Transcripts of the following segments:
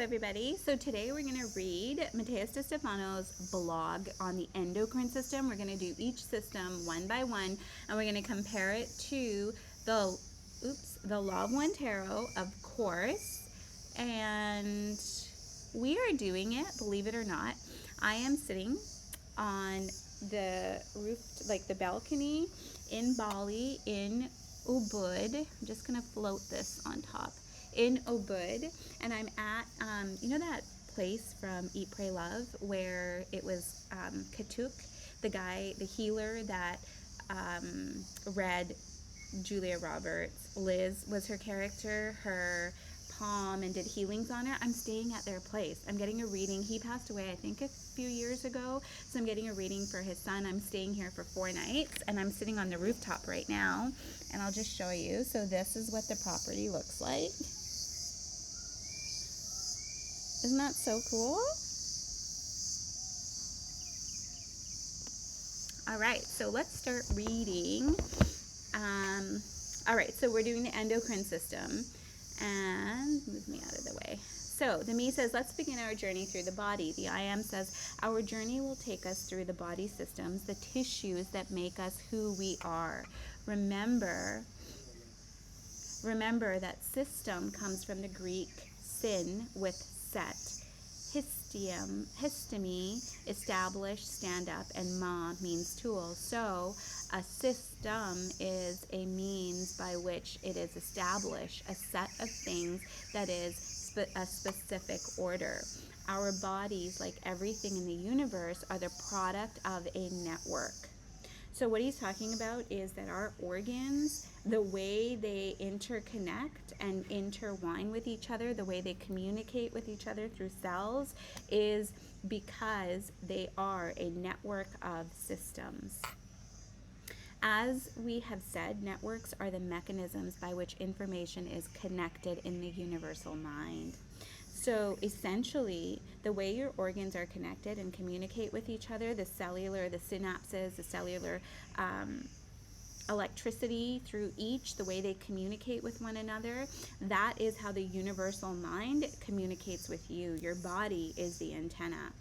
everybody. So today we're going to read Mattias Stefano's blog on the endocrine system. We're going to do each system one by one, and we're going to compare it to the Law of One Tarot, of course. And we are doing it, believe it or not. I am sitting on the roof, like the balcony in Bali, in Ubud. I'm just going to float this on top. In Ubud, and I'm at, you know that place from Eat, Pray, Love, where it was Katuk, the healer that read Julia Roberts. Liz was her character, her palm, and did healings on it. I'm staying at their place. I'm getting a reading. He passed away, I think, a few years ago, so I'm getting a reading for his son. I'm staying here for 4 nights, and I'm sitting on the rooftop right now, and I'll just show you. So this is what the property looks like. Isn't that so cool? All right, so let's start reading. All right, so we're doing the endocrine system, and move me out of the way. So the me says, let's begin our journey through the body. The I am says, our journey will take us through the body systems, the tissues that make us who we are. Remember that system comes from the Greek sin with set. Histemi, establish, stand up, and ma means tool. So a system is a means by which it is established, a set of things that is a specific order. Our bodies, like everything in the universe, are the product of a network. So what he's talking about is that our organs, the way they interconnect and intertwine with each other, the way they communicate with each other through cells, is because they are a network of systems. As we have said, networks are the mechanisms by which information is connected in the universal mind. So essentially, the way your organs are connected and communicate with each other, the synapses, the cellular electricity through each, the way they communicate with one another, that is how the universal mind communicates with you. Your body is the antenna.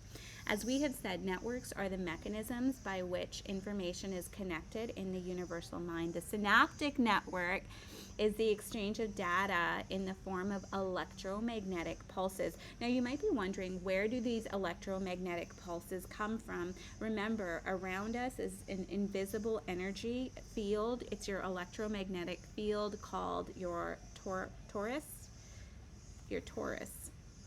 As we have said, networks are the mechanisms by which information is connected in the universal mind. The synaptic network is the exchange of data in the form of electromagnetic pulses. Now you might be wondering, where do these electromagnetic pulses come from? Remember, around us is an invisible energy field. It's your electromagnetic field called your torus. Your torus.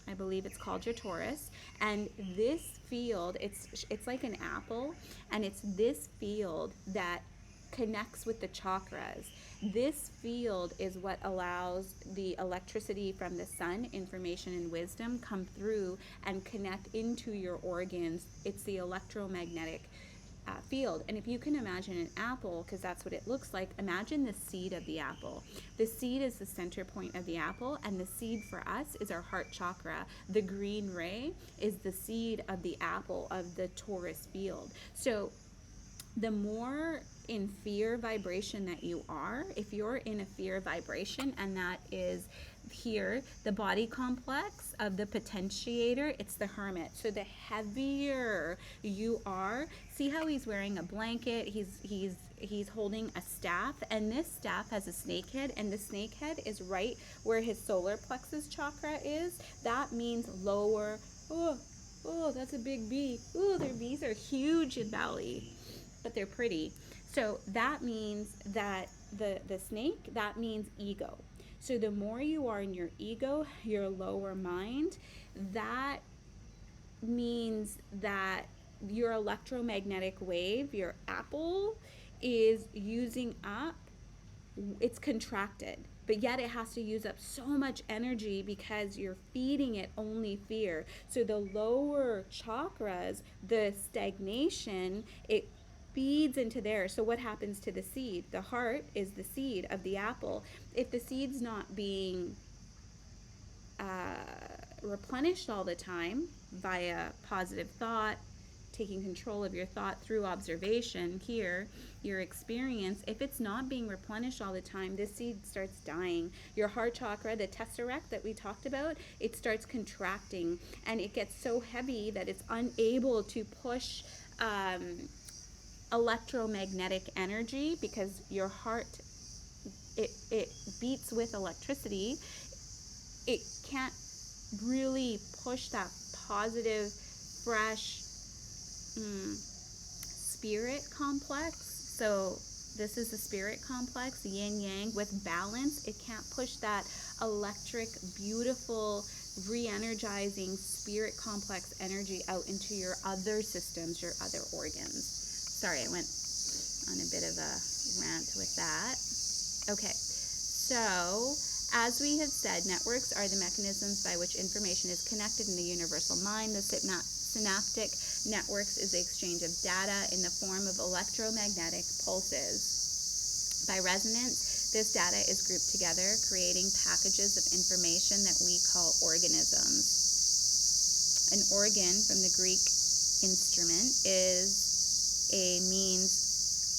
I believe it's called your torus. And this field, it's like an apple, and it's this field that connects with the chakras. This field is what allows the electricity from the sun, information and wisdom, come through and connect into your organs. It's the electromagnetic field. And if you can imagine an apple, because that's what it looks like, imagine the seed of the apple. The seed is the center point of the apple, and the seed for us is our heart chakra. The green ray is the seed of the apple of the torus field. So the more in fear vibration that you are, if you're in a fear vibration, and that is here, the body complex of the potentiator, it's the hermit. So the heavier you are, see how he's wearing a blanket, he's holding a staff, and this staff has a snake head, and the snake head is right where his solar plexus chakra is. That means lower. Oh, that's a big bee. Oh, their bees are huge in Bali, but they're pretty. So that means that the snake, that means ego. So the more you are in your ego, your lower mind, that means that your electromagnetic wave, your apple, is using up, it's contracted. But yet it has to use up so much energy because you're feeding it only fear. So the lower chakras, the stagnation, it feeds into there. So what happens to the seed? The heart is the seed of the apple. If the seed's not being replenished all the time via positive thought, taking control of your thought through observation here, your experience, if it's not being replenished all the time, this seed starts dying. Your heart chakra, the tesseract that we talked about, it starts contracting, and it gets so heavy that it's unable to push electromagnetic energy, because your heart, it beats with electricity. It can't really push that positive, fresh spirit complex. So this is the spirit complex, yin yang with balance. It can't push that electric, beautiful, re-energizing spirit complex energy out into your other systems, your other organs. Sorry, I went on a bit of a rant with that. Okay, so as we have said, networks are the mechanisms by which information is connected in the universal mind. The synaptic networks is the exchange of data in the form of electromagnetic pulses. By resonance, this data is grouped together, creating packages of information that we call organisms. An organ, from the Greek instrument, is a means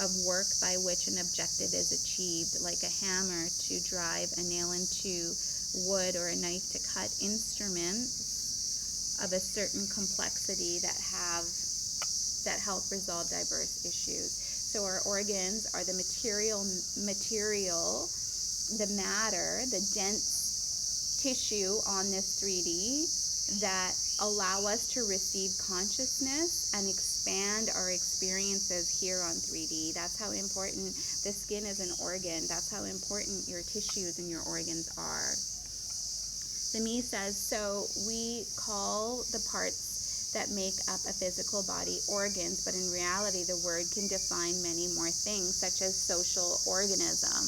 of work by which an objective is achieved, like a hammer to drive a nail into wood or a knife to cut. Instruments of a certain complexity that help resolve diverse issues. So our organs are the material, the matter, the dense tissue on this 3D that allow us to receive consciousness and expand our experiences here on 3D. That's how important the skin is an organ. That's how important your tissues and your organs are. The Me says, so we call the parts that make up a physical body organs, but in reality the word can define many more things, such as social organism.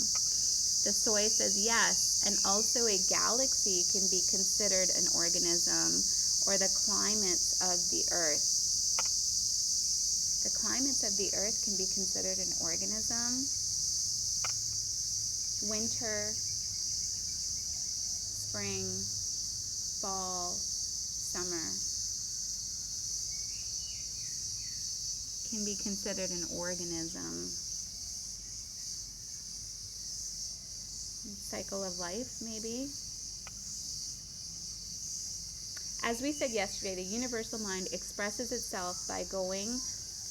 The Soy says yes, and also a galaxy can be considered an organism, or the climates of the earth. The climates of the earth can be considered an organism. Winter, spring, fall, summer can be considered an organism. Cycle of life, maybe. As we said yesterday, the universal mind expresses itself by going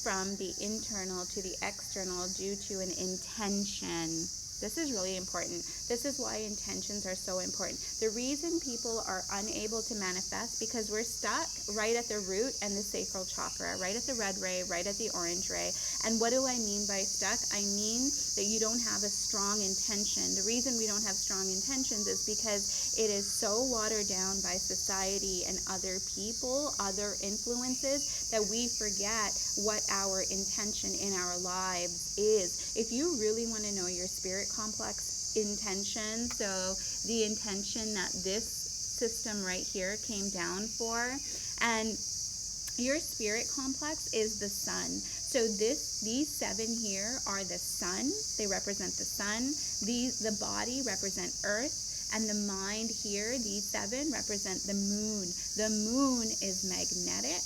from the internal to the external due to an intention. This is really important. This is why intentions are so important. The reason people are unable to manifest, because we're stuck right at the root and the sacral chakra, right at the red ray, right at the orange ray. And what do I mean by stuck? I mean that you don't have a strong intention. The reason we don't have strong intentions is because it is so watered down by society and other people, other influences, that we forget what our intention in our lives is. If you really want to know your spirit complex intention, so the intention that this system right here came down for, and your spirit complex is the sun. So these 7 here are the sun. They represent the sun. The body represent earth, and the mind here, these 7 represent the moon. The moon is magnetic,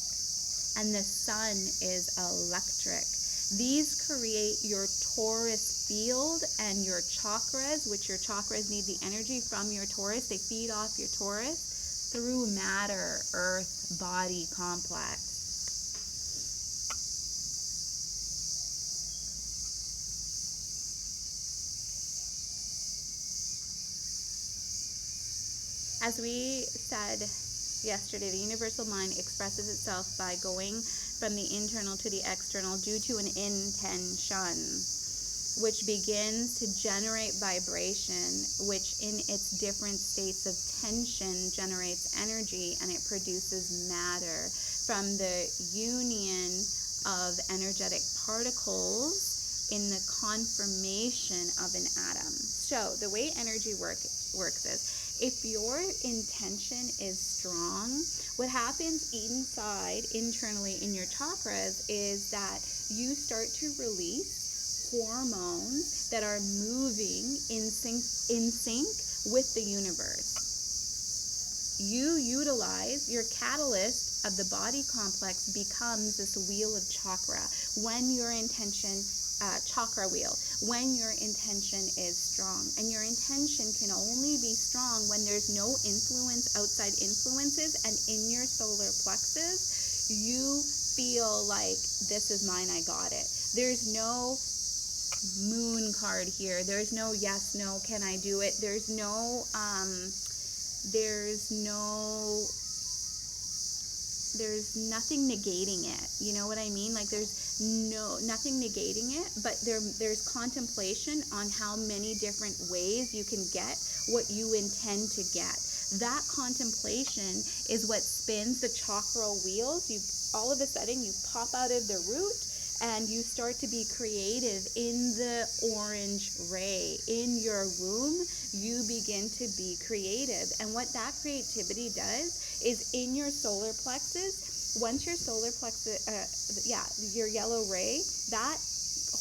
and the sun is electric. These create your torus field and your chakras, which your chakras need the energy from your torus. They feed off your torus through matter, earth, body complex. As we said yesterday, the universal mind expresses itself by going from the internal to the external due to an intention, which begins to generate vibration, which in its different states of tension generates energy, and it produces matter from the union of energetic particles in the conformation of an atom. So the way energy works is, if your intention is strong, what happens internally in your chakras is that you start to release hormones that are moving in sync with the universe. you utilize your catalyst of the body complex becomes this wheel of chakra when your intention chakra wheel when your intention is strong. And your intention can only be strong when there's no influence, outside influences, and in your solar plexus you feel like, this is mine, I got it. There's no moon card here. There's no yes, no, can I do it? There's no nothing negating it. You know what I mean? Like there's nothing negating it, but there's contemplation on how many different ways you can get what you intend to get. That contemplation is what spins the chakra wheels. You all of a sudden you pop out of the root and you start to be creative in the orange ray. In your womb, you begin to be creative. And what that creativity does is in your solar plexus, once your solar plexus, your yellow ray, that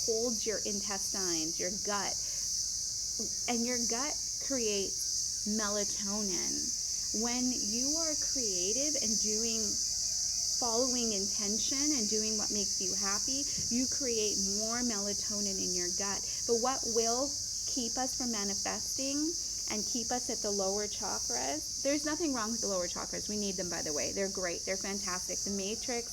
holds your intestines, your gut. And your gut creates melatonin. When you are creative and following intention and doing what makes you happy, you create more melatonin in your gut. But what will keep us from manifesting and keep us at the lower chakras? There's nothing wrong with the lower chakras. We need them, by the way. They're great. They're fantastic. The matrix,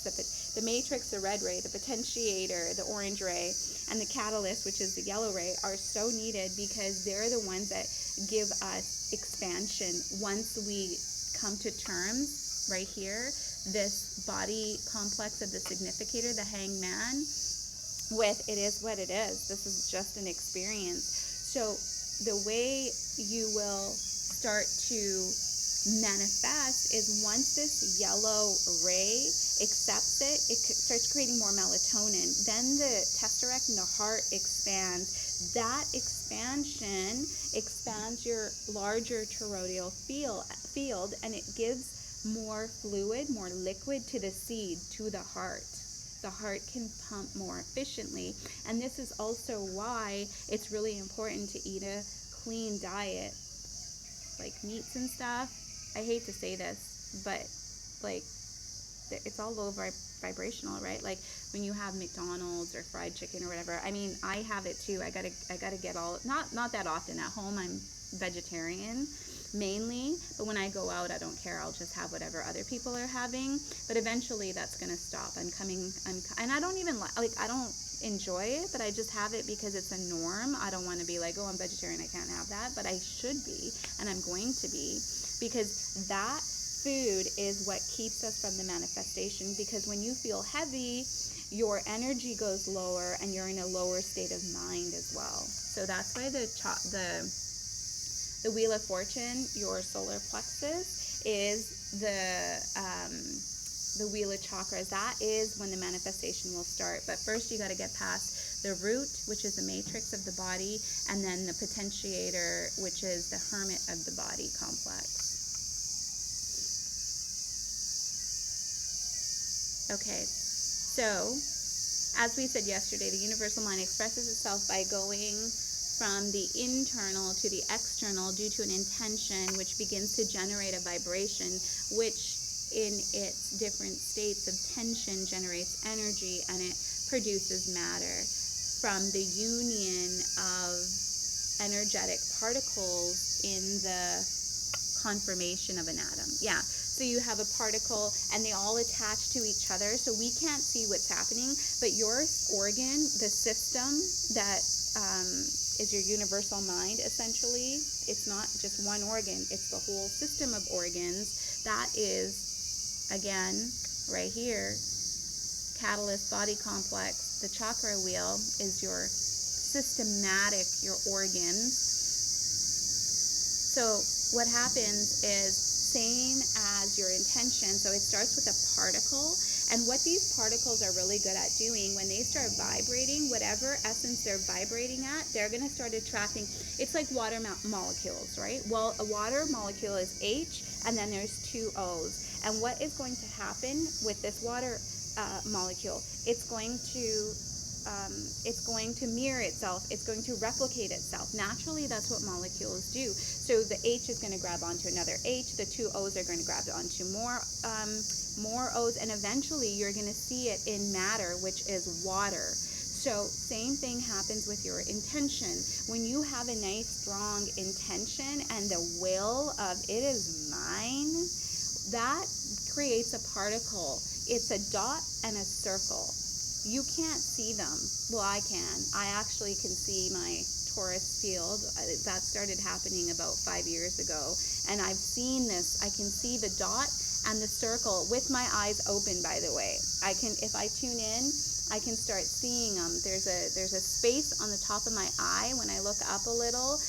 the red ray, the potentiator, the orange ray, and the catalyst, which is the yellow ray, are so needed because they're the ones that give us expansion. Once we come to terms right here, this body complex of the significator, the hangman, with it is what it is. This is just an experience. So the way you will start to manifest is once this yellow ray accepts it, it starts creating more melatonin. Then the tesseract in the heart expands. That expansion expands your larger toroidal field, and it gives more fluid, more liquid to the seed, to the heart. The heart can pump more efficiently. And this is also why it's really important to eat a clean diet, like meats and stuff. I hate to say this, but like it's all low vibrational, right? Like when you have McDonald's or fried chicken or whatever. I mean, I have it too. I gotta get all, not that often. At home I'm vegetarian mainly, but when I go out I don't care. I'll just have whatever other people are having. But eventually that's gonna stop. And I don't even like I don't enjoy it, but I just have it because it's a norm. I don't want to be like, oh, I'm vegetarian, I can't have that, but I should be, and I'm going to be, because that food is what keeps us from the manifestation. Because when you feel heavy, your energy goes lower and you're in a lower state of mind as well. So that's why the Wheel of Fortune, your solar plexus, is the wheel of chakras. That is when the manifestation will start. But first you got to get past the root, which is the matrix of the body, and then the potentiator, which is the hermit of the body complex. Okay, so as we said yesterday, the universal mind expresses itself by going from the internal to the external due to an intention, which begins to generate a vibration, which in its different states of tension generates energy, and it produces matter from the union of energetic particles in the conformation of an atom. Yeah, so you have a particle and they all attach to each other, so we can't see what's happening, but your organ, the system that is your universal mind, essentially, it's not just one organ, it's the whole system of organs. That is, again, right here, catalyst body complex. The chakra wheel is your systematic, your organs. So what happens is same as your intention. So it starts with a particle, and what these particles are really good at doing, when they start vibrating, whatever essence they're vibrating at, they're going to start attracting. It's like water molecules, right? Well, a water molecule is H, and then there's two O's. And what is going to happen with this water molecule? It's going to it's going to mirror itself. It's going to replicate itself. Naturally, that's what molecules do. So the H is going to grab onto another H. The two O's are going to grab onto more O's, and eventually you're going to see it in matter, which is water. So same thing happens with your intention. When you have a nice, strong intention and the will of it is mine, that creates a particle. It's a dot and a circle. You can't see them. Well, I can. I actually can see my torus field. That started happening about 5 years ago. And I've seen this. I can see the dot and the circle with my eyes open, by the way. I can, if I tune in, I can start seeing them. There's a space on the top of my eye when I look up a little.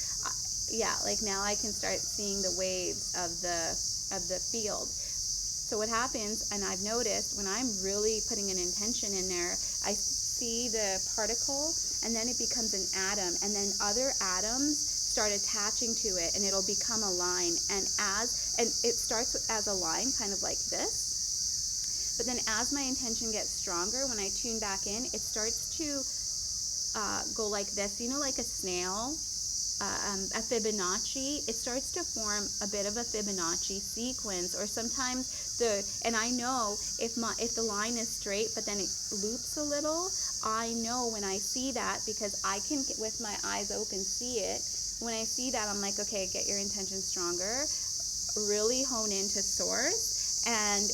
Yeah, like now I can start seeing the waves of the field. So what happens, and I've noticed when I'm really putting an intention in there, I see the particle, and then it becomes an atom, and then other atoms start attaching to it, and it'll become a line. And it starts as a line, kind of like this. But then as my intention gets stronger, when I tune back in, it starts to go like this. You know, like a snail. A Fibonacci, it starts to form a bit of a Fibonacci sequence, or sometimes and I know if the line is straight but then it loops a little, I know when I see that, because I can, with my eyes open, see it. When I see that, I'm like, okay, get your intention stronger, really hone into source, and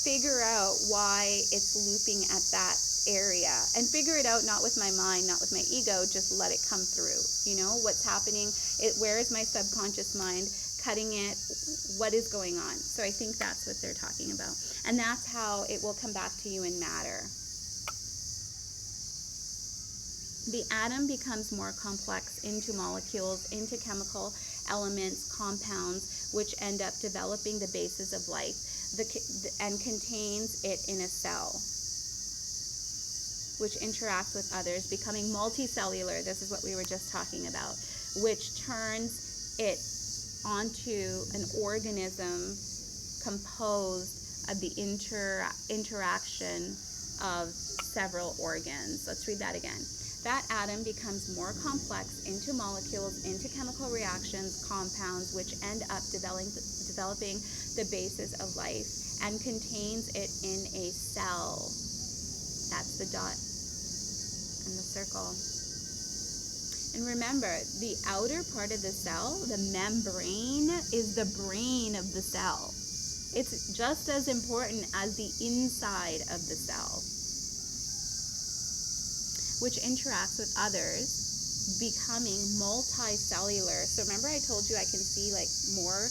figure out why it's looping at that area, and figure it out, not with my mind, not with my ego, just let it come through. You know what's happening, where is my subconscious mind cutting it, what is going on. So I think that's what they're talking about, and that's how it will come back to you in matter. The atom becomes more complex into molecules, into chemical elements, compounds, which end up developing the basis of life, and contains it in a cell, which interacts with others, becoming multicellular. This is what we were just talking about, which turns it onto an organism composed of the interaction of several organs. Let's read that again. That atom becomes more complex into molecules, into chemical reactions, compounds, which end up developing the basis of life, and contains it in a cell. That's the dot and the circle. And remember, the outer part of the cell, the membrane, is the brain of the cell. It's just as important as the inside of the cell, which interacts with others, becoming multicellular. So remember I told you I can see like more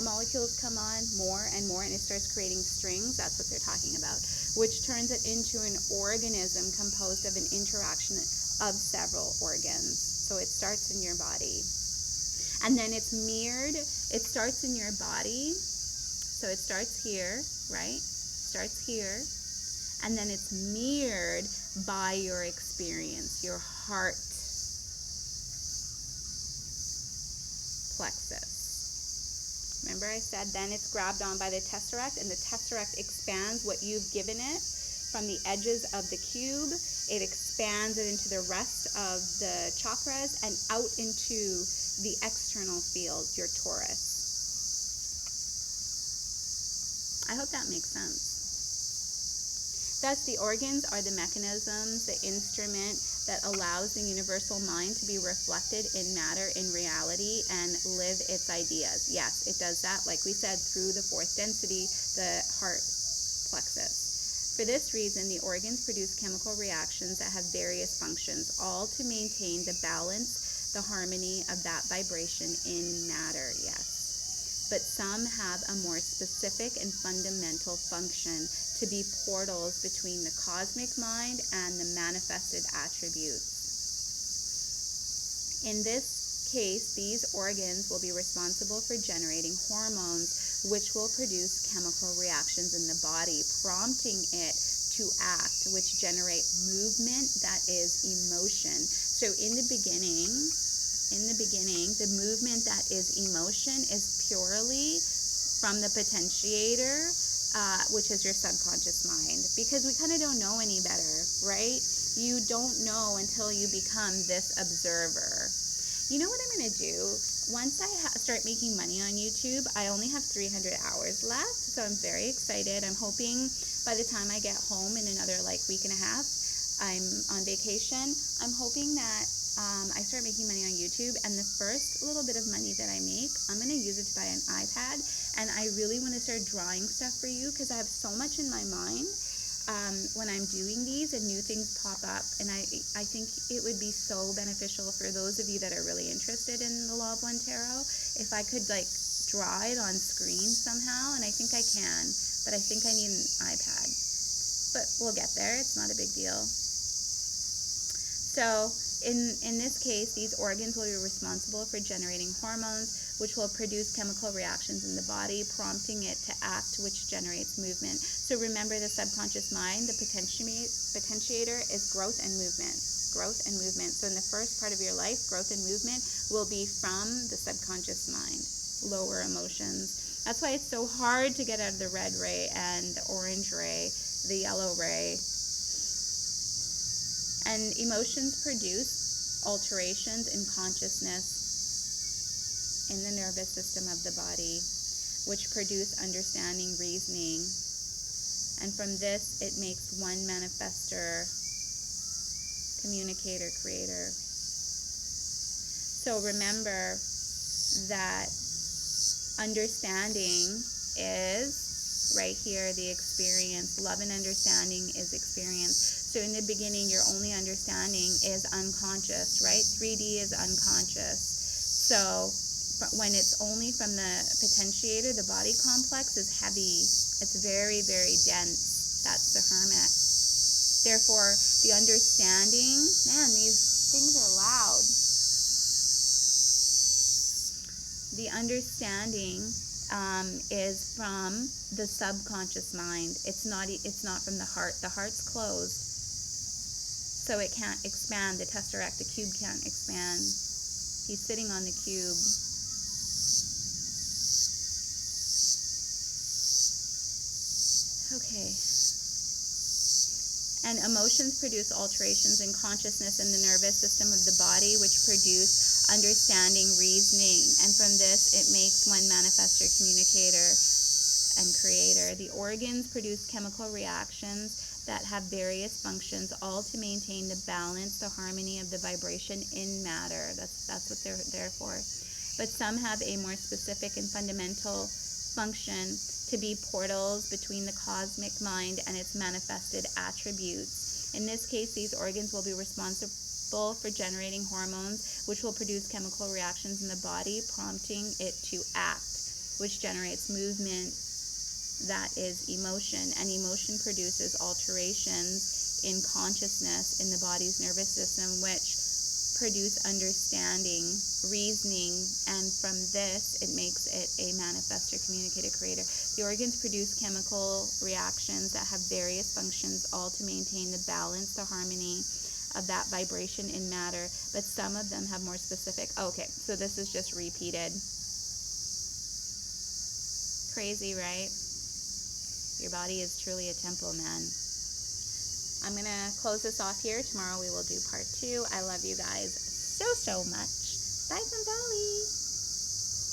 molecules come on, more and more, and it starts creating strings. That's what they're talking about, which turns it into an organism composed of an interaction of several organs. So it starts in your body, and then it's mirrored. It starts in your body, so it starts here, right? Starts here, and then it's mirrored by your experience, your heart plexus. Remember I said then it's grabbed on by the tesseract, and the tesseract expands what you've given it from the edges of the cube. It expands it into the rest of the chakras and out into the external field, your torus. I hope that makes sense. Thus, the organs are the mechanisms, the instrument that allows the universal mind to be reflected in matter, in reality, and live its ideas. Yes, it does that, like we said, through the fourth density, the heart plexus. For this reason, the organs produce chemical reactions that have various functions, all to maintain the balance, the harmony of that vibration in matter, yes. But some have a more specific and fundamental function, to be portals between the cosmic mind and the manifested attributes. In this case, these organs will be responsible for generating hormones, which will produce chemical reactions in the body, prompting it to act, which generate movement, that is emotion. So in the beginning, the movement that is emotion is purely from the potentiator which is your subconscious mind, because we kind of don't know any better, right? You don't know until you become this observer. You know what I'm going to do? Once I start making money on YouTube, I only have 300 hours left, so I'm very excited. I'm hoping by the time I get home in another week and a half, I'm on vacation. I'm hoping that I start making money on YouTube, and the first little bit of money that I make, I'm going to use it to buy an iPad, and I really want to start drawing stuff for you because I have so much in my mind when I'm doing these, and new things pop up, and I think it would be so beneficial for those of you that are really interested in the Law of One Tarot if I could draw it on screen somehow, and I think I can, but I think I need an iPad. But we'll get there. It's not a big deal. So in this case, these organs will be responsible for generating hormones, which will produce chemical reactions in the body, prompting it to act, which generates movement. So remember, the subconscious mind, the potentiator, is growth and movement. Growth and movement. So in the first part of your life, growth and movement will be from the subconscious mind, lower emotions. That's why it's so hard to get out of the red ray and the orange ray, the yellow ray. And emotions produce alterations in consciousness in the nervous system of the body, which produce understanding, reasoning. And from this, it makes one manifestor, communicator, creator. So remember that understanding is right here, the experience. Love and understanding is experience. So in the beginning, your only understanding is unconscious, right? 3D is unconscious. So when it's only from the potentiator, the body complex is heavy. It's very, very dense. That's the hermit. Therefore, the understanding, man, these things are loud. The understanding is from the subconscious mind. It's not from the heart. The heart's closed, so it can't expand. The tesseract, the cube, can't expand. He's sitting on the cube. Okay. And emotions produce alterations in consciousness in the nervous system of the body, which produce understanding, reasoning. And from this, it makes one manifestor, communicator, and creator. The organs produce chemical reactions that have various functions, all to maintain the balance, the harmony of the vibration in matter. That's what they're there for. But some have a more specific and fundamental function to be portals between the cosmic mind and its manifested attributes. In this case, these organs will be responsible for generating hormones, which will produce chemical reactions in the body, prompting it to act, which generates movement. That is emotion, and emotion produces alterations in consciousness in the body's nervous system, which produce understanding, reasoning, and from this, it makes it a manifestor, communicator, creator. The organs produce chemical reactions that have various functions, all to maintain the balance, the harmony of that vibration in matter, but some of them have more specific. Okay, so this is just repeated. Crazy, right? Your body is truly a temple, man. I'm going to close this off here. Tomorrow we will do part 2. I love you guys so much. Bye from Bali.